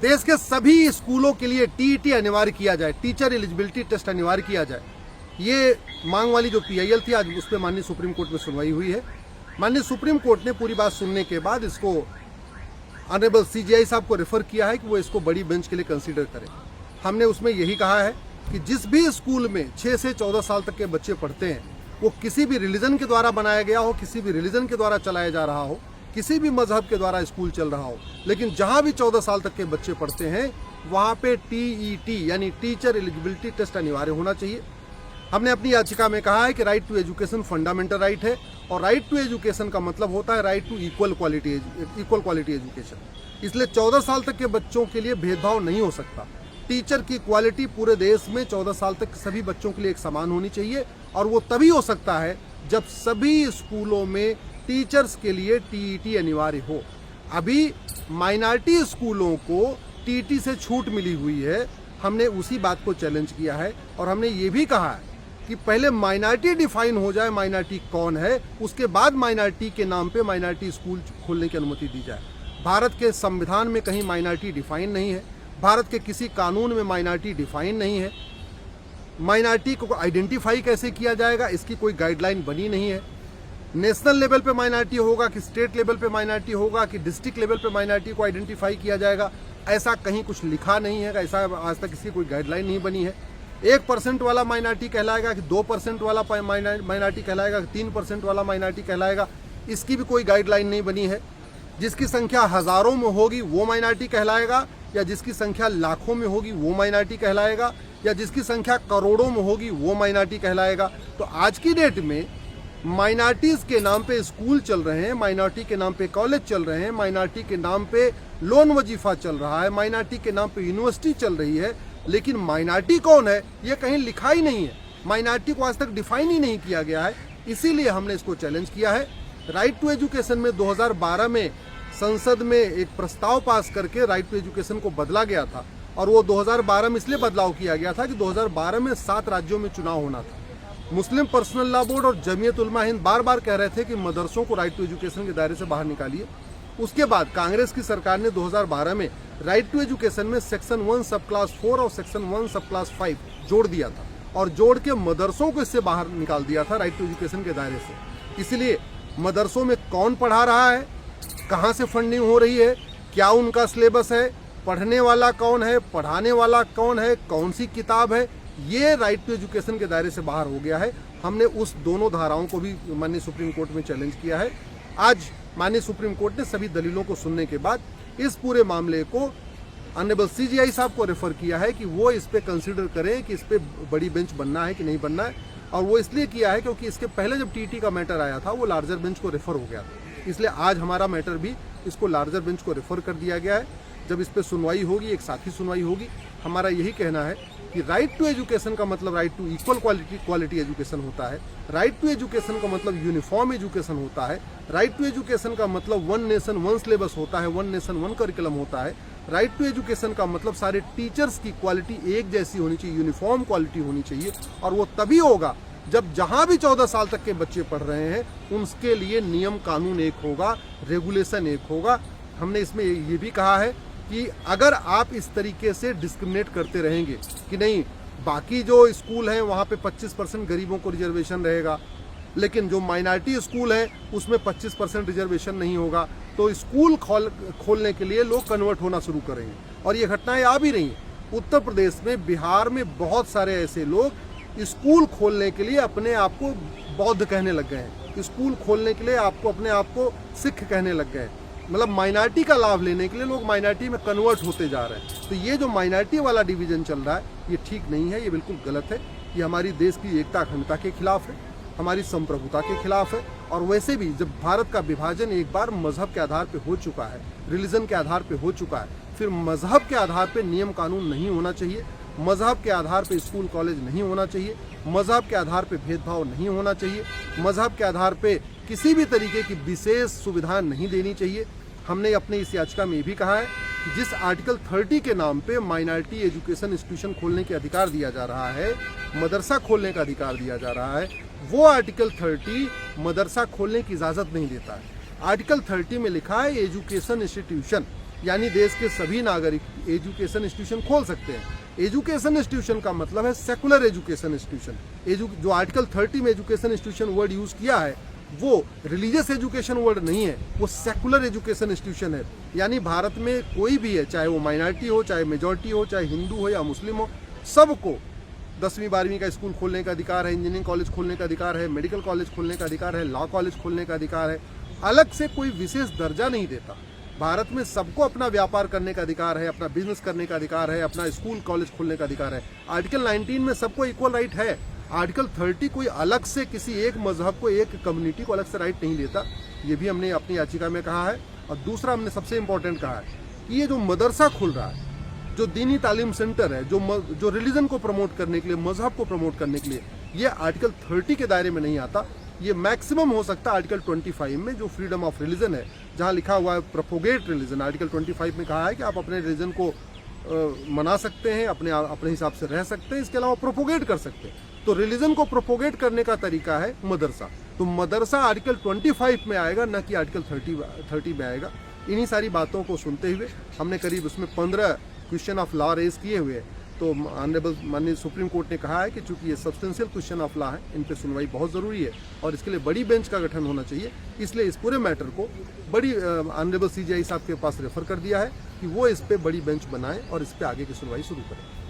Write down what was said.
देश के सभी स्कूलों के लिए टीईटी अनिवार्य किया जाए, टीचर एलिजिबिलिटी टेस्ट अनिवार्य किया जाए। ये मांग वाली जो पीआईएल थी, आज उस पर माननीय सुप्रीम कोर्ट में सुनवाई हुई है। माननीय सुप्रीम कोर्ट ने पूरी बात सुनने के बाद इसको ऑनरेबल सीजीआई साहब को रेफर किया है कि वो इसको बड़ी बेंच के लिए कंसीडर करें। हमने उसमें यही कहा है कि जिस भी स्कूल में 6 से 14 साल तक के बच्चे पढ़ते हैं, वो किसी भी रिलीजन के द्वारा बनाया गया हो, किसी भी रिलीजन के द्वारा चलाया जा रहा हो, किसी भी मजहब के द्वारा स्कूल चल रहा हो, लेकिन जहां भी 14 साल तक के बच्चे पढ़ते हैं वहां पे टीईटी यानी टीचर एलिजिबिलिटी टेस्ट अनिवार्य होना चाहिए। हमने अपनी याचिका में कहा है कि right to education fundamental right है, और राइट टू एजुकेशन का मतलब होता है right to equal quality education. इसलिए 14 साल तक के बच्चों के लिए भेदभाव नहीं हो सकता। टीचर की क्वालिटी पूरे देश में 14 साल तक सभी बच्चों के लिए एक समान होनी चाहिए, और वो तभी हो सकता है जब सभी स्कूलों में टीचर्स के लिए टीईटी अनिवार्य हो। अभी माइनॉरिटी स्कूलों को टीईटी से छूट मिली हुई है। हमने उसी बात को चैलेंज किया है, और हमने ये भी कहा है कि पहले माइनॉरिटी डिफाइन हो जाए, माइनॉरिटी कौन है, उसके बाद माइनॉरिटी के नाम पे माइनॉरिटी स्कूल खोलने की अनुमति दी जाए। भारत के संविधान में कहीं माइनॉरिटी डिफाइन नहीं है, भारत के किसी कानून में माइनॉरिटी डिफाइन नहीं है। माइनॉरिटी को आइडेंटिफाई कैसे किया जाएगा, इसकी कोई गाइडलाइन बनी नहीं है। नेशनल लेवल पे माइनॉरिटी होगा कि स्टेट लेवल पे माइनॉरिटी होगा कि डिस्ट्रिक्ट लेवल पे माइनॉरिटी को आइडेंटिफाई किया जाएगा, ऐसा कहीं कुछ लिखा नहीं है, ऐसा आज तक इसकी कोई गाइडलाइन नहीं बनी है। 1% वाला माइनॉरिटी कहलाएगा कि 2% वाला माइनॉरिटी कहलाएगा कि 3% वाला माइनॉरिटी कहलाएगा, इसकी भी कोई गाइडलाइन नहीं बनी है। जिसकी संख्या हजारों में होगी वो माइनॉरिटी कहलाएगा, या जिसकी संख्या लाखों में होगी वो माइनॉरिटी कहलाएगा, या जिसकी संख्या करोड़ों में होगी वो माइनॉरिटी कहलाएगा। तो आज की डेट में माइनॉरिटीज के नाम पे स्कूल चल रहे हैं, माइनॉरिटी के नाम पे कॉलेज चल रहे हैं, माइनॉरिटी के नाम पे लोन वजीफा चल रहा है, माइनॉरिटी के नाम पे यूनिवर्सिटी चल रही है, लेकिन माइनॉरिटी कौन है ये कहीं लिखा ही नहीं है। माइनॉरिटी को आज तक डिफाइन ही नहीं किया गया है, इसीलिए हमने इसको चैलेंज किया है। राइट टू एजुकेशन में 2012 में संसद में एक प्रस्ताव पास करके राइट टू एजुकेशन को बदला गया था, और वो 2012 में इसलिए बदलाव किया गया था कि 2012 में 7 राज्यों में चुनाव होना था। मुस्लिम पर्सनल लॉ बोर्ड और जमीयत उलमा हिंद बार बार कह रहे थे कि मदरसों को राइट टू एजुकेशन के दायरे से बाहर निकालिए। उसके बाद कांग्रेस की सरकार ने 2012 में राइट टू एजुकेशन में सेक्शन 1 सब क्लास 4 और सेक्शन 1 सब क्लास 5 जोड़ दिया था, और जोड़ के मदरसों को इससे बाहर निकाल दिया था राइट टू एजुकेशन के दायरे से। इसलिए मदरसों में कौन पढ़ा रहा है, कहाँ से फंडिंग हो रही है, क्या उनका सिलेबस है, पढ़ने वाला कौन है, पढ़ाने वाला कौन है, कौन सी किताब है, ये राइट टू एजुकेशन के दायरे से बाहर हो गया है। हमने उस दोनों धाराओं को भी माननीय सुप्रीम कोर्ट में चैलेंज किया है। आज माननीय सुप्रीम कोर्ट ने सभी दलीलों को सुनने के बाद इस पूरे मामले को ऑनरेबल सीजीआई साहब को रेफर किया है कि वो इस पे कंसीडर करें कि इस पे बड़ी बेंच बनना है कि नहीं बनना है। और वो इसलिए किया है क्योंकि इसके पहले जब टीटी का मैटर आया था वो लार्जर बेंच को रेफर हो गया था, इसलिए आज हमारा मैटर भी इसको लार्जर बेंच को रेफर कर दिया गया है। जब इस पे सुनवाई होगी, एक साथी सुनवाई होगी, हमारा यही कहना है कि राइट टू एजुकेशन का मतलब right to equal quality education होता है, राइट टू एजुकेशन का मतलब यूनिफॉर्म एजुकेशन होता है, राइट टू एजुकेशन का मतलब 1 नेशन 1 सिलेबस होता है, 1 नेशन 1 करिकुलम होता है, राइट टू एजुकेशन का मतलब सारे टीचर्स की क्वालिटी एक जैसी होनी चाहिए, यूनिफॉर्म क्वालिटी होनी चाहिए, और वो तभी होगा जब जहां भी 14 साल तक के बच्चे पढ़ रहे हैं उनके लिए नियम कानून एक होगा, रेगुलेशन एक होगा। हमने इसमें ये भी कहा है कि अगर आप इस तरीके से डिस्क्रिमिनेट करते रहेंगे कि नहीं बाकी जो स्कूल हैं वहाँ पे 25% गरीबों को रिजर्वेशन रहेगा, लेकिन जो माइनॉरिटी स्कूल है उसमें 25% रिजर्वेशन नहीं होगा, तो स्कूल खोलने के लिए लोग कन्वर्ट होना शुरू करेंगे। और ये घटनाएं आ भी रही हैं। उत्तर प्रदेश में, बिहार में बहुत सारे ऐसे लोग स्कूल खोलने के लिए अपने आप को बौद्ध कहने लग गए हैं, स्कूल खोलने के लिए अपने आप को सिख कहने लग गए हैं। मतलब माइनॉरिटी का लाभ लेने के लिए लोग माइनॉरिटी में कन्वर्ट होते जा रहे हैं। तो ये जो माइनॉरिटी वाला डिवीजन चल रहा है ये ठीक नहीं है, ये बिल्कुल गलत है। ये हमारी देश की एकता अखंडता के खिलाफ है, हमारी संप्रभुता के खिलाफ है। और वैसे भी जब भारत का विभाजन एक बार मजहब के आधार पर हो चुका है, रिलीजन के आधार पर हो चुका है, फिर मजहब के आधार पर नियम कानून नहीं होना चाहिए, मजहब के आधार पर स्कूल कॉलेज नहीं होना चाहिए, मजहब के आधार पर भेदभाव नहीं होना चाहिए, मजहब के आधार पर किसी भी तरीके की विशेष सुविधा नहीं देनी चाहिए। हमने अपने इस याचिका में भी कहा है कि जिस आर्टिकल 30 के नाम पे माइनॉरिटी एजुकेशन इंस्टीट्यूशन खोलने के अधिकार दिया जा रहा है, मदरसा खोलने का अधिकार दिया जा रहा है, वो आर्टिकल 30 मदरसा खोलने की इजाज़त नहीं देता है। आर्टिकल 30 में लिखा है एजुकेशन इंस्टीट्यूशन, यानी देश के सभी नागरिक एजुकेशन इंस्टीट्यूशन खोल सकते हैं। एजुकेशन इंस्टीट्यूशन का मतलब है सेकुलर एजुकेशन इंस्टीट्यूशन। जो आर्टिकल 30 में एजुकेशन इंस्टीट्यूशन वर्ड यूज किया है वो रिलीजियस एजुकेशन वर्ड नहीं है, वो सेकुलर एजुकेशन इंस्टीट्यूशन है। यानी भारत में कोई भी है, चाहे वो माइनॉरिटी हो, चाहे मेजॉरिटी हो, चाहे हिंदू हो या मुस्लिम हो, सबको 10वीं 12वीं का स्कूल खोलने का अधिकार है, इंजीनियरिंग कॉलेज खोलने का अधिकार है, मेडिकल कॉलेज खोलने का अधिकार है, लॉ कॉलेज खोलने का अधिकार है। अलग से कोई विशेष दर्जा नहीं देता। भारत में सबको अपना व्यापार करने का अधिकार है, अपना बिजनेस करने का अधिकार है, अपना स्कूल कॉलेज खोलने का अधिकार है। आर्टिकल 19 में सबको इक्वल राइट है। आर्टिकल 30 कोई अलग से किसी एक मजहब को, एक कम्युनिटी को अलग से राइट नहीं देता। ये भी हमने अपनी याचिका में कहा है। और दूसरा हमने सबसे इम्पोर्टेंट कहा है कि ये जो मदरसा खुल रहा है, जो दीनी तालीम सेंटर है, जो रिलीजन को प्रमोट करने के लिए, मजहब को प्रमोट करने के लिए, ये आर्टिकल 30 के दायरे में नहीं आता। ये मैक्सिमम हो सकता है आर्टिकल 25 में, जो फ्रीडम ऑफ रिलीजन है, जहाँ लिखा हुआ है प्रोपोगेट रिलीजन। आर्टिकल 25 में कहा है कि आप अपने रिलीजन को मना सकते हैं, अपने हिसाब से रह सकते हैं, इसके अलावा प्रोपोगेट कर सकते हैं। तो रिलीजन को प्रोपोगेट करने का तरीका है मदरसा। तो मदरसा आर्टिकल 25 में आएगा, न कि आर्टिकल 30 में आएगा। इन्हीं सारी बातों को सुनते हुए हमने करीब उसमें 15 क्वेश्चन ऑफ लॉ रेज किए हुए हैं। तो ऑनरेबल माननीय सुप्रीम कोर्ट ने कहा है कि चूंकि ये सब्सटेंशियल क्वेश्चन ऑफ लॉ है, इन पे सुनवाई बहुत ज़रूरी है और इसके लिए बड़ी बेंच का गठन होना चाहिए। इसलिए इस पूरे मैटर को बड़ी ऑनरेबल CJI साहब के पास रेफर कर दिया है कि वो इस पे बड़ी बेंच बनाएं और इस पे आगे की सुनवाई शुरू करें।